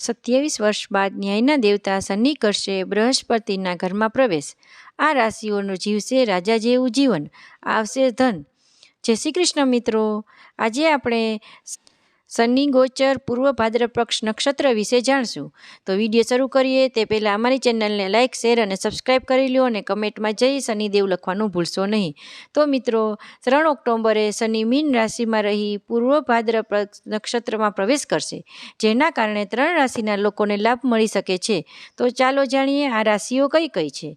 27 વર્ષ બાદ ન્યાયના દેવતા શનિ કરશે બૃહસ્પતિના ઘરમાં પ્રવેશ। આ રાશિઓનું જીવશે રાજા જેવું જીવન, આવશે ધન। જય શ્રી કૃષ્ણ મિત્રો, આજે આપણે શનિ ગોચર પૂર્વ ભાદ્રપદ પક્ષ નક્ષત્ર વિશે જાણશું। તો વિડીયો શરૂ કરીએ તે પહેલાં અમારી ચેનલને લાઇક, શેર અને સબસ્ક્રાઈબ કરી લો અને કમેન્ટમાં જય શનિદેવ લખવાનું ભૂલશો નહીં। તો મિત્રો, 3 ઓક્ટોબરે શનિ મીન રાશિમાં રહી પૂર્વ ભાદ્રપદ નક્ષત્રમાં પ્રવેશ કરશે, જેના કારણે 3 રાશિના લોકોને લાભ મળી શકે છે। તો ચાલો જાણીએ આ રાશિઓ કઈ કઈ છે।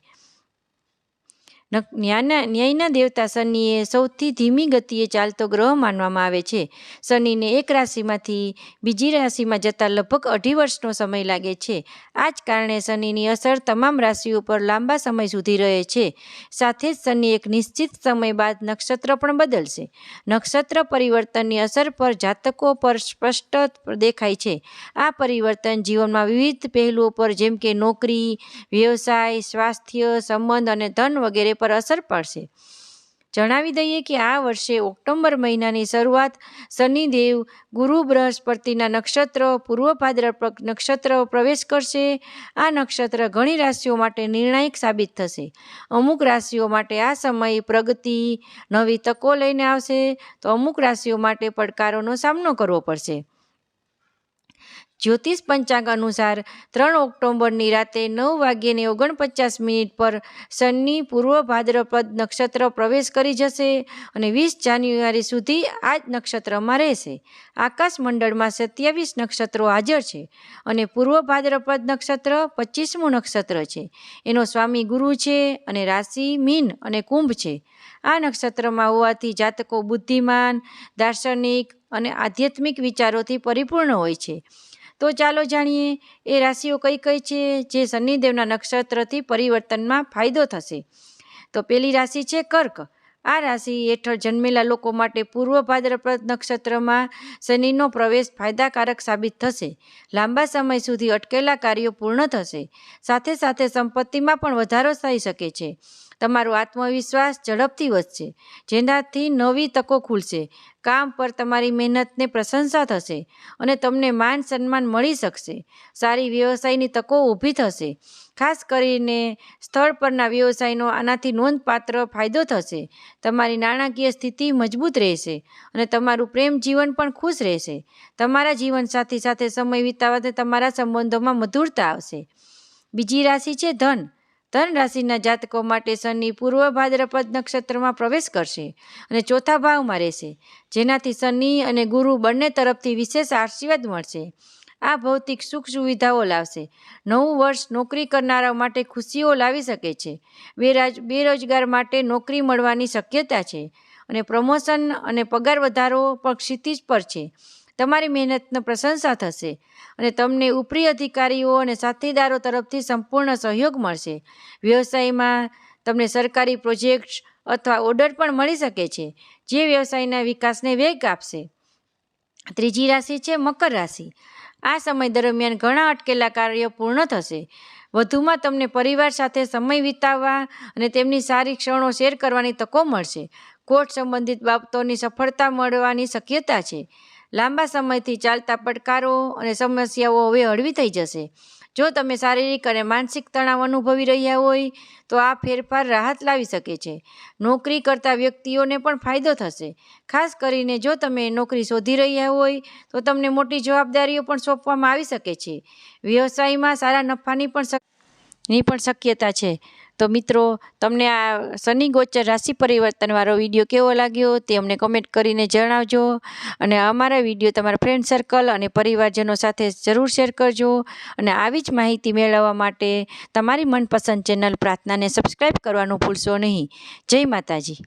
ન્યાયના દેવતા શનિએ સૌથી ધીમી ગતિએ ચાલતો ગ્રહ માનવામાં આવે છે। શનિને એક રાશિમાંથી બીજી રાશિમાં જતાં લગભગ 2.5 વર્ષનો સમય લાગે છે। આ જ કારણે શનિની અસર તમામ રાશિઓ પર લાંબા સમય સુધી રહે છે। સાથે જ શનિ એક નિશ્ચિત સમય બાદ નક્ષત્ર પણ બદલશે। નક્ષત્ર પરિવર્તનની અસર પર જાતકો પર સ્પષ્ટ દેખાય છે। આ પરિવર્તન જીવનમાં વિવિધ પહેલુઓ પર જેમ કે નોકરી, વ્યવસાય, સ્વાસ્થ્ય, સંબંધ અને ધન વગેરે પર અસર પડશે। જણાવી દઈએ કે આ વર્ષે ઓક્ટોબર મહિનાની શરૂઆત શનિદેવ ગુરુ બૃહસ્પતિના નક્ષત્ર પૂર્વ ભાદ્રપદ નક્ષત્ર પ્રવેશ કરશે। આ નક્ષત્ર ઘણી રાશિઓ માટે નિર્ણાયક સાબિત થશે। અમુક રાશિઓ માટે આ સમય પ્રગતિ, નવી તકો લઈને આવશે, તો અમુક રાશિઓ માટે પડકારોનો સામનો કરવો પડશે। જ્યોતિષ પંચાંગ અનુસાર 3 ઓક્ટોબરની રાતે 9:49 પર શનિ પૂર્વ ભાદ્રપદ નક્ષત્ર પ્રવેશ કરી જશે અને 20 જાન્યુઆરી સુધી આ જ નક્ષત્રમાં રહેશે। આકાશ મંડળમાં 27 નક્ષત્રો હાજર છે અને પૂર્વ ભાદ્રપદ નક્ષત્ર 25મું નક્ષત્ર છે। એનો સ્વામી ગુરુ છે અને રાશિ મીન અને કુંભ છે। આ નક્ષત્રમાં હોવાથી જાતકો બુદ્ધિમાન, દાર્શનિક અને આધ્યાત્મિક વિચારોથી પરિપૂર્ણ હોય છે। તો ચાલો જાણીએ એ રાશિઓ કઈ કઈ છે જે શનિદેવના નક્ષત્રથી પરિવર્તનમાં ફાયદો થશે। તો પહેલી રાશિ છે કર્ક। આ રાશિ હેઠળ જન્મેલા લોકો માટે પૂર્વ ભાદ્રપદ નક્ષત્રમાં શનિનો પ્રવેશ ફાયદાકારક સાબિત થશે। લાંબા સમય સુધી અટકેલા કાર્યો પૂર્ણ થશે। સાથે સાથે સંપત્તિમાં પણ વધારો થઈ શકે છે। તમારો આત્મવિશ્વાસ ઝડપથી વધશે, જેનાથી નવી તકો ખુલશે। કામ પર તમારી મહેનતને પ્રશંસા થશે અને તમને માન સન્માન મળી શકશે। સારી વ્યવસાયની તકો ઊભી થશે। ખાસ કરીને સ્થળ પરના વ્યવસાયનો આનાથી નોંધપાત્ર ફાયદો થશે। તમારી નાણાકીય સ્થિતિ મજબૂત રહેશે અને તમારું પ્રેમ જીવન પણ ખુશ રહેશે। તમારા જીવનસાથી સાથે સમય વિતાવવાથી તમારા સંબંધોમાં મધુરતા આવશે। બીજી રાશિ છે ધન। ધન રાશિના જાતકો માટે શનિ પૂર્વ ભાદ્રપદ નક્ષત્રમાં પ્રવેશ કરશે અને 4થા ભાવમાં રહેશે, જેનાથી શનિ અને ગુરુ બંને તરફથી વિશેષ આશીર્વાદ મળશે। આ ભૌતિક સુખ સુવિધાઓ લાવશે। નવું વર્ષ નોકરી કરનારાઓ માટે ખુશીઓ લાવી શકે છે। બેરોજગાર માટે નોકરી મળવાની શક્યતા છે અને પ્રમોશન અને પગાર વધારો પણ ક્ષિતિજ પર છે। તમારી મહેનતની પ્રશંસા થશે અને તમને ઉપરી અધિકારીઓ અને સાથીદારો તરફથી સંપૂર્ણ સહયોગ મળશે। વ્યવસાયમાં તમને સરકારી પ્રોજેક્ટ્સ અથવા ઓર્ડર પણ મળી શકે છે, જે વ્યવસાયના વિકાસને વેગ આપશે। ત્રીજી રાશિ છે મકર રાશિ। આ સમય દરમિયાન ઘણા અટકેલા કાર્યો પૂર્ણ થશે। વધુમાં તમને પરિવાર સાથે સમય વિતાવવા અને તેમની સારી ક્ષણો શેર કરવાની તકો મળશે। કોર્ટ સંબંધિત બાબતોની સફળતા મળવાની શક્યતા છે। લાંબા સમયથી ચાલતા પડકારો અને સમસ્યાઓ હવે હળવી થઈ જશે। જો તમે શારીરિક અને માનસિક તણાવ અનુભવી રહ્યા હોય તો આ ફેરફાર રાહત લાવી શકે છે। નોકરી કરતા વ્યક્તિઓને પણ ફાયદો થશે। ખાસ કરીને જો તમે નોકરી શોધી રહ્યા હોય તો તમને મોટી જવાબદારીઓ પણ સોંપવામાં આવી શકે છે। વ્યવસાયમાં સારા નફાની પણ શક્યતા છે। તો મિત્રો, તમને આ શનિ ગોચર રાશિ પરિવર્તનવાળો વિડીયો કેવો લાગ્યો તે અમને કમેન્ટ કરીને જણાવજો અને અમારા વિડીયો તમારા ફ્રેન્ડ સર્કલ અને પરિવારજનો સાથે જરૂર શેર કરજો અને આવી જ માહિતી મેળવવા માટે તમારી મનપસંદ ચેનલ પ્રાર્થનાને સબસ્ક્રાઈબ કરવાનું ભૂલશો નહીં। જય માતાજી।